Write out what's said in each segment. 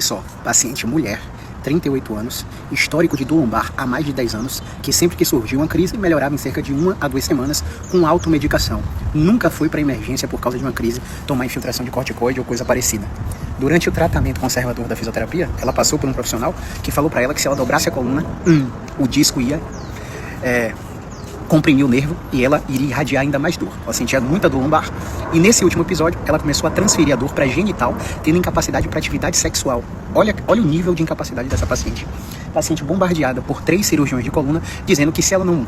Só, paciente mulher, 38 anos, histórico de dor lombar há mais de 10 anos, que sempre que surgiu uma crise melhorava em cerca de 1 a 2 semanas com automedicação. Nunca foi para emergência por causa de uma crise tomar infiltração de corticoide ou coisa parecida. Durante o tratamento conservador da fisioterapia, ela passou por um profissional que falou para ela que se ela dobrasse a coluna, o disco ia comprimir o nervo e ela iria irradiar ainda mais dor. Ela sentia muita dor lombar e nesse último episódio ela começou a transferir a dor para genital, tendo incapacidade para atividade sexual. Olha o nível de incapacidade dessa paciente. Paciente bombardeada por 3 cirurgiões de coluna, dizendo que se ela não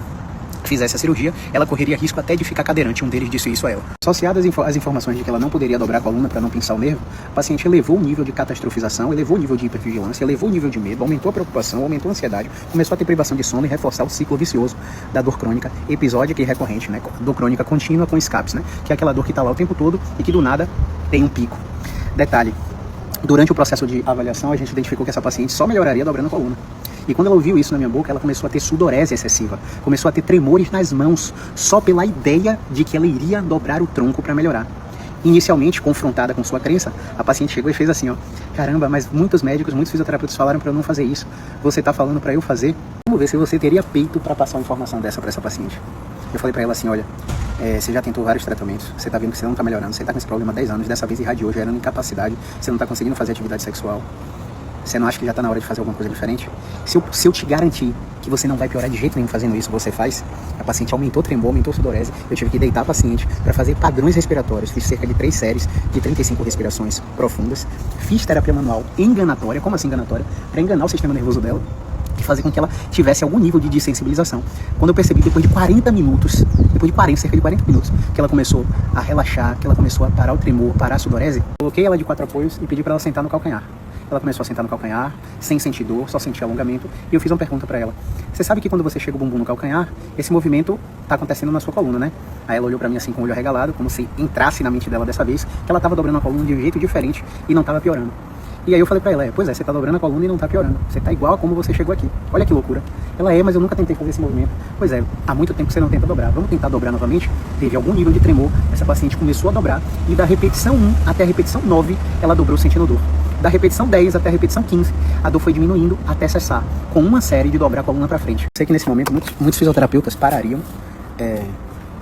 fizesse a cirurgia, ela correria risco até de ficar cadeirante. Um deles disse isso a ela. Associadas às informações de que ela não poderia dobrar a coluna para não pinçar o nervo, a paciente elevou o nível de catastrofização, elevou o nível de hipervigilância, elevou o nível de medo, aumentou a preocupação, aumentou a ansiedade, começou a ter privação de sono e reforçar o ciclo vicioso da dor crônica episódica e recorrente, né? Dor crônica contínua com escapes, né? Que é aquela dor que está lá o tempo todo e que do nada tem um pico. Detalhe, durante o processo de avaliação, a gente identificou que essa paciente só melhoraria dobrando a coluna. E quando ela ouviu isso na minha boca, ela começou a ter sudorese excessiva, começou a ter tremores nas mãos, só pela ideia de que ela iria dobrar o tronco para melhorar. Inicialmente, confrontada com sua crença, a paciente chegou e fez assim, ó: caramba, mas muitos médicos, muitos fisioterapeutas falaram para eu não fazer isso. Você tá falando para eu fazer? Vamos ver se você teria peito para passar uma informação dessa para essa paciente. Eu falei para ela assim, olha, você já tentou vários tratamentos, você tá vendo que você não tá melhorando, você tá com esse problema há 10 anos, dessa vez irradiou, gerando incapacidade, você não tá conseguindo fazer atividade sexual. Você não acha que já está na hora de fazer alguma coisa diferente? Se eu te garantir que você não vai piorar de jeito nenhum fazendo isso, você faz. A paciente aumentou tremor, aumentou sudorese. Eu tive que deitar a paciente para fazer padrões respiratórios. Fiz cerca de 3 séries de 35 respirações profundas. Fiz terapia manual enganatória. Como assim enganatória? Para enganar o sistema nervoso dela e fazer com que ela tivesse algum nível de dessensibilização. Quando eu percebi, depois de 40 minutos, cerca de 40 minutos, que ela começou a relaxar, que ela começou a parar o tremor, parar a sudorese, coloquei ela de 4 apoios e pedi para ela sentar no calcanhar. Ela começou a sentar no calcanhar, sem sentir dor, só sentir alongamento. E eu fiz uma pergunta para ela. Você sabe que quando você chega o bumbum no calcanhar, esse movimento tá acontecendo na sua coluna, né? Aí ela olhou para mim assim com o olho arregalado, como se entrasse na mente dela dessa vez, que ela tava dobrando a coluna de um jeito diferente e não tava piorando. E aí eu falei pra ela, pois é, você tá dobrando a coluna e não tá piorando. Você tá igual a como você chegou aqui. Olha que loucura. Ela mas eu nunca tentei fazer esse movimento. Pois é, há muito tempo que você não tenta dobrar. Vamos tentar dobrar novamente? Teve algum nível de tremor, essa paciente começou a dobrar e da repetição 1 até a repetição 9, ela dobrou sentindo dor. Da repetição 10 até a repetição 15, a dor foi diminuindo até cessar, com uma série de dobrar a coluna pra frente. Sei que nesse momento muitos fisioterapeutas parariam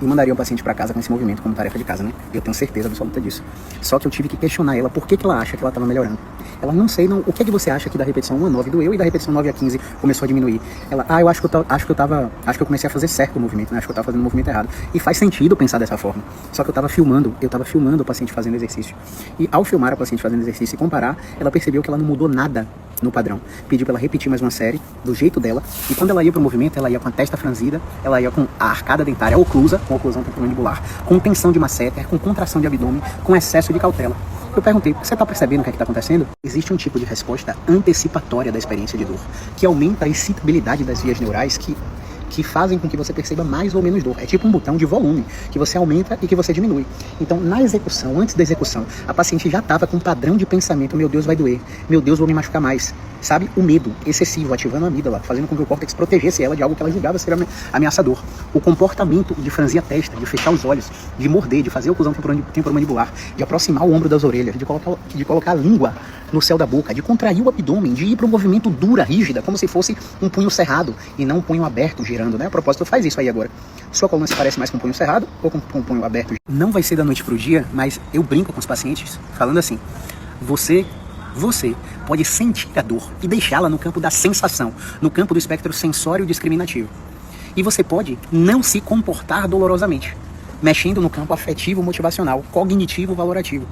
e mandariam o paciente para casa com esse movimento como tarefa de casa, né? Eu tenho certeza absoluta disso. Só que eu tive que questionar ela por que ela acha que ela estava melhorando. Ela, não sei, o que é que você acha que da repetição 1 a 9 doeu e da repetição 9 a 15 começou a diminuir? Ela, eu acho que eu comecei a fazer certo o movimento, né? Acho que eu estava fazendo o movimento errado. E faz sentido pensar dessa forma. Só que eu estava filmando o paciente fazendo exercício. E ao filmar a paciente fazendo exercício e comparar, ela percebeu que ela não mudou nada no padrão. Pediu para ela repetir mais uma série, do jeito dela, e quando ela ia pro movimento, ela ia com a testa franzida, ela ia com a arcada dentária oclusa, com oclusão temporomandibular, com tensão de masseter, com contração de abdômen, com excesso de cautela. Eu perguntei, você está percebendo o que é que está acontecendo? Existe um tipo de resposta antecipatória da experiência de dor, que aumenta a excitabilidade das vias neurais que fazem com que você perceba mais ou menos dor. É tipo um botão de volume, que você aumenta e que você diminui. Então, na execução, antes da execução, a paciente já estava com um padrão de pensamento, meu Deus, vai doer, meu Deus, vou me machucar mais. Sabe? O medo excessivo, ativando a amígdala, fazendo com que o córtex protegesse ela de algo que ela julgava ser ameaçador. O comportamento de franzir a testa, de fechar os olhos, de morder, de fazer oclusão temporomandibular, de aproximar o ombro das orelhas, de colocar a língua no céu da boca, de contrair o abdômen, de ir para um movimento dura, rígida, como se fosse um punho cerrado e não um punho aberto girando, né? A propósito, faz isso aí agora. Sua coluna se parece mais com um punho cerrado ou com um punho aberto? Não vai ser da noite pro dia, mas eu brinco com os pacientes falando assim: você pode sentir a dor e deixá-la no campo da sensação, no campo do espectro sensório discriminativo. E você pode não se comportar dolorosamente, mexendo no campo afetivo, motivacional, cognitivo, valorativo.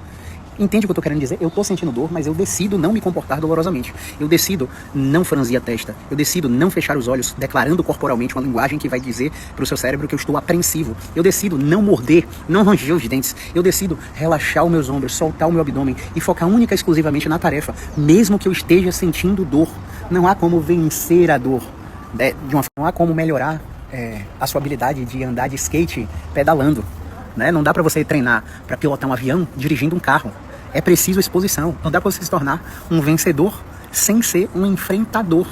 Entende o que eu tô querendo dizer? Eu tô sentindo dor, mas eu decido não me comportar dolorosamente. Eu decido não franzir a testa. Eu decido não fechar os olhos, declarando corporalmente uma linguagem que vai dizer pro seu cérebro que eu estou apreensivo. Eu decido não morder, não ranger os dentes. Eu decido relaxar os meus ombros, soltar o meu abdômen e focar única e exclusivamente na tarefa, mesmo que eu esteja sentindo dor. Não há como vencer a dor. Não há como melhorar a sua habilidade de andar de skate pedalando, né? Não dá para você treinar para pilotar um avião dirigindo um carro. É preciso exposição. Não dá para você se tornar um vencedor sem ser um enfrentador.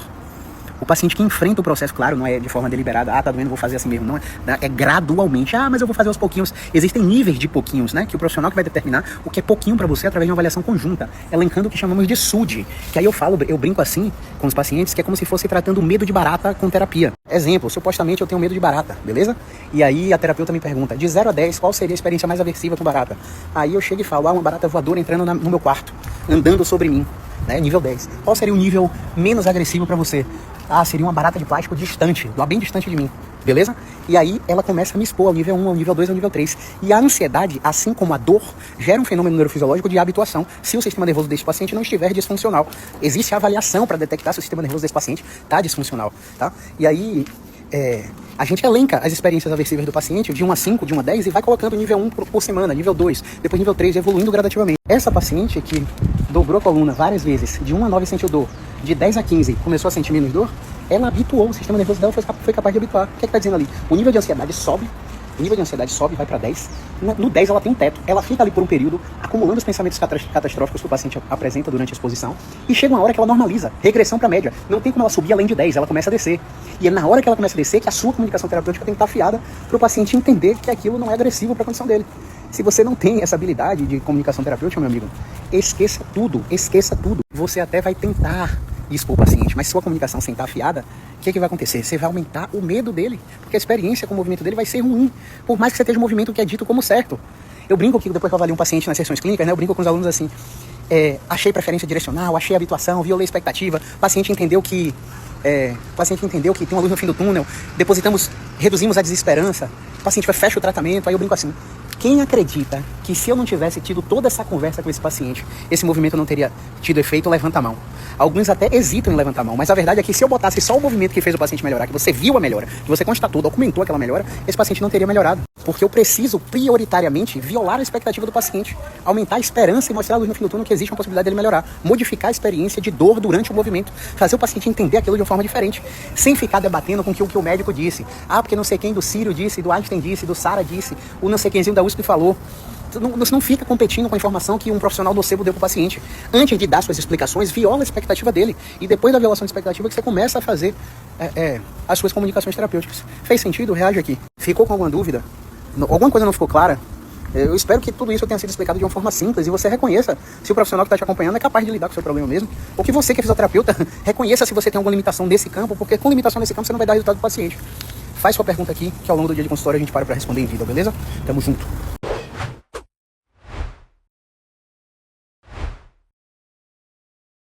O paciente que enfrenta o processo, claro, não é de forma deliberada, tá doendo, vou fazer assim mesmo, não é gradualmente, mas eu vou fazer aos pouquinhos. Existem níveis de pouquinhos, né, que o profissional que vai determinar o que é pouquinho para você através de uma avaliação conjunta, elencando o que chamamos de SUD, que aí eu brinco assim com os pacientes, que é como se fosse tratando medo de barata com terapia. Exemplo, supostamente eu tenho medo de barata, beleza? E aí a terapeuta me pergunta, de 0 a 10, qual seria a experiência mais aversiva com barata? Aí eu chego e falo, uma barata voadora entrando no meu quarto, andando sobre mim, né, nível 10. Qual seria o nível menos agressivo para você? Seria uma barata de plástico distante, bem distante de mim, beleza? E aí ela começa a me expor ao nível 1, ao nível 2, ao nível 3. E a ansiedade, assim como a dor, gera um fenômeno neurofisiológico de habituação se o sistema nervoso desse paciente não estiver disfuncional. Existe a avaliação para detectar se o sistema nervoso desse paciente está disfuncional, tá? E aí a gente elenca as experiências aversivas do paciente de 1 a 5, de 1 a 10 e vai colocando nível 1 por semana, nível 2, depois nível 3, evoluindo gradativamente. Essa paciente que dobrou a coluna várias vezes, de 1 a 9 sentiu dor, de 10 a 15 começou a sentir menos dor, ela habituou, o sistema nervoso dela foi capaz de habituar. O que está dizendo ali? O nível de ansiedade sobe, vai para 10. No 10 ela tem um teto, ela fica ali por um período, acumulando os pensamentos catastróficos que o paciente apresenta durante a exposição, e chega uma hora que ela normaliza, regressão para a média. Não tem como ela subir além de 10, ela começa a descer. E é na hora que ela começa a descer que a sua comunicação terapêutica tem que estar afiada para o paciente entender que aquilo não é agressivo para a condição dele. Se você não tem essa habilidade de comunicação terapêutica, meu amigo, esqueça tudo. Você até vai tentar expor o paciente, mas se sua comunicação sem estar afiada, o que vai acontecer? Você vai aumentar o medo dele, porque a experiência com o movimento dele vai ser ruim, por mais que você esteja um movimento que é dito como certo. Eu brinco que depois que eu avalio um paciente nas sessões clínicas, né, eu brinco com os alunos assim, achei preferência direcional, achei habituação, violei expectativa, o paciente entendeu que tem uma luz no fim do túnel, reduzimos a desesperança, o paciente fecha o tratamento, aí eu brinco assim, quem acredita que se eu não tivesse tido toda essa conversa com esse paciente, esse movimento não teria tido efeito, levanta a mão. Alguns até hesitam em levantar a mão, mas a verdade é que se eu botasse só o movimento que fez o paciente melhorar, que você viu a melhora, que você constatou, documentou aquela melhora, esse paciente não teria melhorado. Porque eu preciso, prioritariamente, violar a expectativa do paciente, aumentar a esperança e mostrar a luz no fim do túnel que existe uma possibilidade dele melhorar, modificar a experiência de dor durante o movimento, fazer o paciente entender aquilo de uma forma diferente, sem ficar debatendo com o que o médico disse. Porque não sei quem do Círio disse, do Einstein disse, do Sara disse, o não sei quemzinho da USP falou. Você não fica competindo com a informação que um profissional nocebo deu para o paciente. Antes de dar suas explicações, viola a expectativa dele. E depois da violação de expectativa que você começa a fazer as suas comunicações terapêuticas. Fez sentido? Reage aqui. Ficou com alguma dúvida? Alguma coisa não ficou clara? Eu espero que tudo isso tenha sido explicado de uma forma simples e você reconheça se o profissional que está te acompanhando é capaz de lidar com o seu problema mesmo. Ou que você, que é fisioterapeuta, reconheça se você tem alguma limitação nesse campo, porque com limitação nesse campo você não vai dar resultado do paciente. Faz sua pergunta aqui, que ao longo do dia de consultório a gente para responder em vida, beleza? Tamo junto.